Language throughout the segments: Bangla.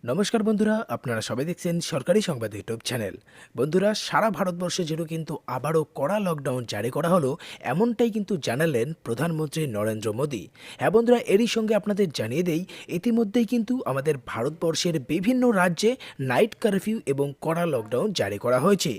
নমস্কার বন্ধুরা, আপনারা সবাই দেখছেন সরকারি সংবাদ ইউটিউব চ্যানেল। বন্ধুরা, সারা ভারতবর্ষে যেন কিন্তু আবারও কড়া লকডাউন জারি করা হলো, এমনটাই কিন্তু জানালেন প্রধানমন্ত্রী নরেন্দ্র মোদী। হ্যাঁ বন্ধুরা, এরই সঙ্গে আপনাদের জানিয়ে দেই, ইতিমধ্যেই কিন্তু আমাদের ভারতবর্ষের বিভিন্ন রাজ্যে নাইট কারফিউ এবং কড়া লকডাউন জারি করা হয়েছে।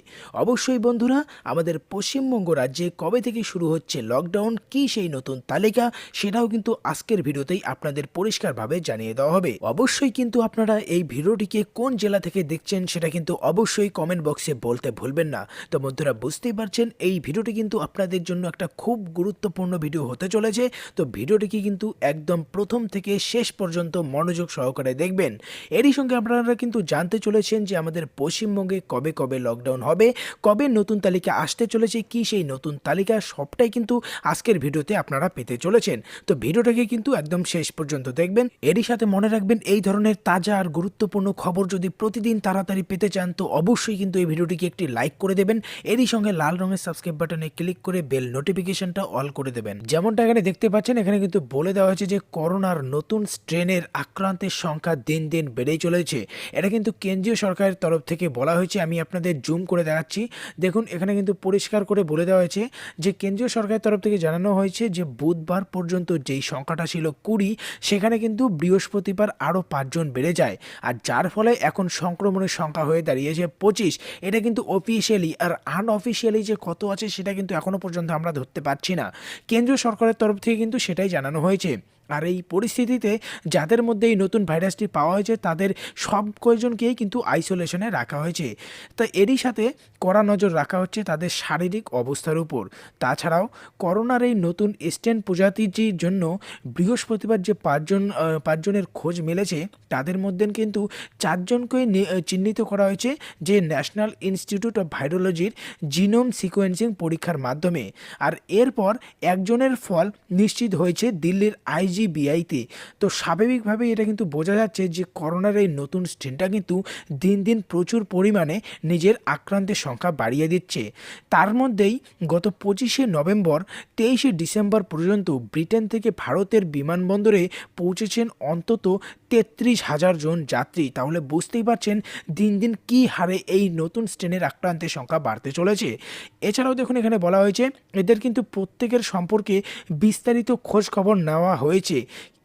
অবশ্যই বন্ধুরা, আমাদের পশ্চিমবঙ্গ রাজ্যে কবে থেকে শুরু হচ্ছে লকডাউন, কি সেই নতুন তালিকা, সেটাও কিন্তু আজকের ভিডিওতেই আপনাদের পরিষ্কারভাবে জানিয়ে দেওয়া হবে। অবশ্যই কিন্তু আপনারা এই ভিডিওটিকে কোন জেলা থেকে দেখছেন সেটা কিন্তু অবশ্যই কমেন্ট বক্সে বলতে ভুলবেন না। তো বন্ধুরা, বুঝতেই পারছেন এই ভিডিওটি কিন্তু আপনাদের জন্য একটা খুব গুরুত্বপূর্ণ ভিডিও হতে চলেছে। তো ভিডিওটিকে কিন্তু একদম প্রথম থেকে শেষ পর্যন্ত মনোযোগ সহকারে দেখবেন। এরই সঙ্গে আপনারা কিন্তু জানতে চলেছেন যে আমাদের পশ্চিমবঙ্গে কবে কবে লকডাউন হবে, কবে নতুন তালিকা আসতে চলেছে, কি সেই নতুন তালিকা, সবটাই কিন্তু আজকের ভিডিওতে আপনারা পেতে চলেছেন। তো ভিডিওটাকে কিন্তু একদম শেষ পর্যন্ত দেখবেন। এরই সাথে মনে রাখবেন, এই ধরনের তাজা আর গুরুত্বপূর্ণ খবর যদি প্রতিদিন তাড়াতাড়ি পেতে চান তো অবশ্যই কিন্তু এই ভিডিওটিকে একটি লাইক করে দেবেন। এরই সঙ্গে লাল রঙের সাবস্ক্রাইব বাটনে ক্লিক করে বেল নোটিফিকেশনটা অল করে দেবেন। যেমনটা এখানে দেখতে পাচ্ছেন, এখানে কিন্তু বলে দেওয়া হয়েছে যে করোনার নতুন স্ট্রেনের আক্রান্তের সংখ্যা দিন দিন বেড়েই চলেছে। এটা কিন্তু কেন্দ্রীয় সরকারের তরফ থেকে বলা হয়েছে। আমি আপনাদের জুম করে দেখাচ্ছি। দেখুন, এখানে কিন্তু পরিষ্কার করে বলে দেওয়া হয়েছে যে কেন্দ্রীয় সরকারের তরফ থেকে জানানো হয়েছে যে বুধবার পর্যন্ত যেই সংখ্যাটা ছিল 20, সেখানে কিন্তু বৃহস্পতিবার আরও 5 জন বেড়ে যায়, আর যার ফলে এখন সংক্রমণের সংখ্যা হয়ে দাঁড়িয়েছে 25। এটা কিন্তু অফিসিয়ালি, আর আনঅফিসিয়ালি যে কত আছে সেটা কিন্তু এখনও পর্যন্ত আমরা ধরতে পারছি না। কেন্দ্রীয় সরকারের তরফ থেকে কিন্তু সেটাই জানানো হয়েছে। আর এই পরিস্থিতিতে যাদের মধ্যে এই নতুন ভাইরাসটি পাওয়া হয়েছে তাদের সব কয়েকজনকেই কিন্তু আইসোলেশনে রাখা হয়েছে। তো এরই সাথে কড়া নজর রাখা হচ্ছে তাদের শারীরিক অবস্থার উপর। তাছাড়াও করোনার এই নতুন স্ট্রেন প্রজাতিটির জন্য বৃহস্পতিবার যে পাঁচজনের খোঁজ মিলেছে, তাদের মধ্যে কিন্তু 4 জনকে চিহ্নিত করা হয়েছে যে ন্যাশনাল ইনস্টিটিউট অফ ভাইরোলজির জিনোম সিকোয়েন্সিং পরীক্ষার মাধ্যমে। আর এরপর একজনের ফল নিশ্চিত হয়েছে দিল্লির আইজিবিআইতে। তো স্বাভাবিকভাবেই এটা কিন্তু বোঝা যাচ্ছে যে করোনার এই নতুন স্ট্রেনটা কিন্তু দিন দিন প্রচুর পরিমাণে নিজের আক্রান্তের সংখ্যা বাড়িয়ে দিচ্ছে। তার মধ্যেই গত 25শে নভেম্বর 23শে ডিসেম্বর পর্যন্ত ব্রিটেন থেকে ভারতের বিমানবন্দরে পৌঁছেছেন অন্তত 33,000 জন যাত্রী। তাহলে বুঝতেই পারছেন দিন দিন কী হারে এই নতুন স্ট্রেনের আক্রান্তের সংখ্যা বাড়তে চলেছে। এছাড়াও দেখুন, এখানে বলা হয়েছে এদের কিন্তু প্রত্যেকের সম্পর্কে বিস্তারিত খোঁজ খবর নেওয়া হয়েছে।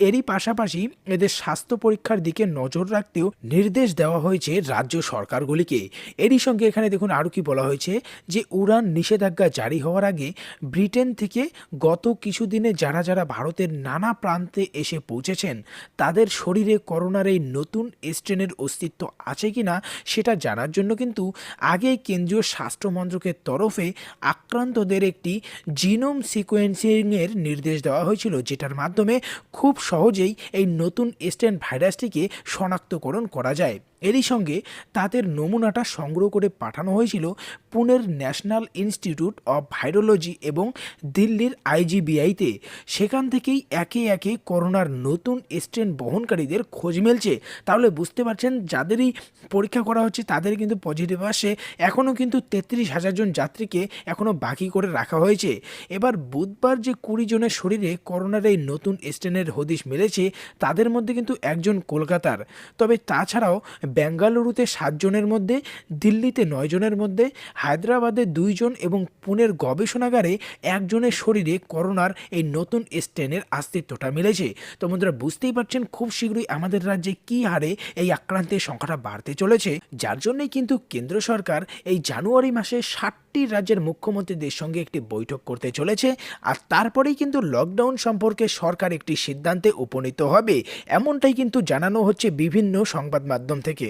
এরই পাশাপাশি এদের স্বাস্থ্য পরীক্ষার দিকে নজর রাখতেও নির্দেশ দেওয়া হয়েছে রাজ্য সরকারগুলিকে। এরই সঙ্গে এখানে দেখুন আরও কি বলা হয়েছে যে উড়ান নিষেধাজ্ঞা জারি হওয়ার আগে ব্রিটেন থেকে গত কিছুদিনে যারা যারা ভারতের নানা প্রান্তে এসে পৌঁছেছেন তাদের শরীরে করোনার এই নতুন স্ট্রেনের অস্তিত্ব আছে কি না সেটা জানার জন্য কিন্তু আগেই কেন্দ্রীয় স্বাস্থ্য মন্ত্রকের তরফে আক্রান্তদের একটি জিনোম সিকোয়েন্সিংয়ের নির্দেশ দেওয়া হয়েছিল, যেটার মাধ্যমে খুব সহজেই এই নতুন স্ট্রেন ভাইরাসটিকে শনাক্তকরণ করা যায়। এরই সঙ্গে তাদের নমুনাটা সংগ্রহ করে পাঠানো হয়েছিল পুনের ন্যাশনাল ইনস্টিটিউট অফ ভাইরোলজি এবং দিল্লির আইজিবিআইতে। সেখান থেকেই একে একে করোনার নতুন স্ট্রেন বহনকারীদের খোঁজ মিলছে। তাহলে বুঝতে পারছেন যাদেরই পরীক্ষা করা হচ্ছে তাদের কিন্তু পজিটিভ আসে। এখনও কিন্তু 33,000 জন যাত্রীকে এখনও বাকি করে রাখা হয়েছে। এবার বুধবার যে 20 জনের শরীরে করোনার এই নতুন স্ট্রেনের হদিশ মিলেছে তাদের মধ্যে কিন্তু একজন কলকাতার। তবে তাছাড়াও বেঙ্গালুরুতে 7 জনের মধ্যে, দিল্লিতে 9 জনের মধ্যে, হায়দ্রাবাদে 2 জন এবং পুনের গবেষণাগারে 1 জনের শরীরে করোনার এই নতুন স্ট্রেনের অস্তিত্বটা মিলেছে। তো বন্ধুরা, বুঝতেই পারছেন খুব শীঘ্রই আমাদের রাজ্যে কী হারে এই আক্রান্তের সংখ্যাটা বাড়তে চলেছে, যার জন্যই কিন্তু কেন্দ্র সরকার এই জানুয়ারি মাসে 60টি রাজ্যের মুখ্যমন্ত্রীদের সঙ্গে একটি বৈঠক করতে চলেছে। আর তারপরেই কিন্তু লকডাউন সম্পর্কে সরকার একটি সিদ্ধান্তে উপনীত হবে, এমনটাই কিন্তু জানানো হচ্ছে বিভিন্ন সংবাদ মাধ্যম থেকে।